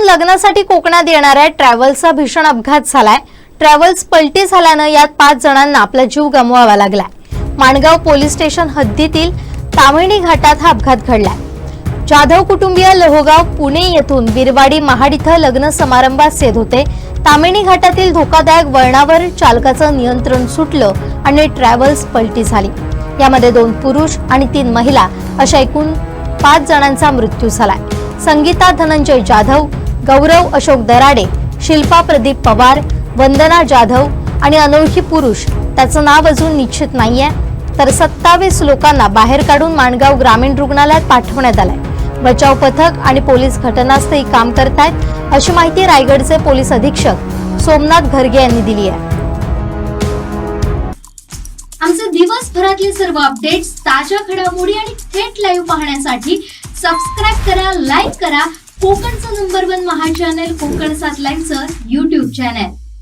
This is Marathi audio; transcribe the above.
लग्नासाठी कोकणात येणाऱ्या ट्रॅव्हल्सचा भीषण अपघात झालाय। ट्रॅव्हल्स पलटी झाल्यानं यात 5 जणांना आपला जीव गमवावा लागलाय। माणगाव पोलीस स्टेशन हद्दीतील ताम्हिणी घाटात हा अपघात घडलाय। जाधव कुटुंबीय लोहगाव पुणे येथून बिरवाडी महाड इथं लग्न समारंभात येत होते। ताम्हिणी घाटातील धोकादायक वळणावर चालकाचं नियंत्रण सुटलं आणि ट्रॅव्हल्स पलटी झाली। यामध्ये 2 पुरुष आणि 3 महिला अशा एकूण 5 जणांचा मृत्यू झालाय। संगीता धनंजय जाधव, गौरव अशोक दराडे, शिल्पा प्रदीप पवार, वंदना जाधव आणि अनोळखी पुरुष त्याचं नाव अजून निश्चित नाहीये, तर 27 लोकांना बाहेर काढून माणगाव ग्रामीण रुग्णालयात पाठवण्यात आलंय। बचाव पथक आणि पोलीस घटनास्थळी काम करतायत, अशी माहिती रायगडचे पोलीस अधीक्षक सोमनाथ घरगे यांनी दिली आहे। आमचे दिवसभरातले सर्व अपडेट्स, ताज्या घडामोडी आणि थेट लाईव्ह पाहण्यासाठी सबस्क्राइब करा, लाईक करा कोकणचं नंबर 1 महा चॅनल कोकण 7 लाईव्हचं YouTube चॅनल।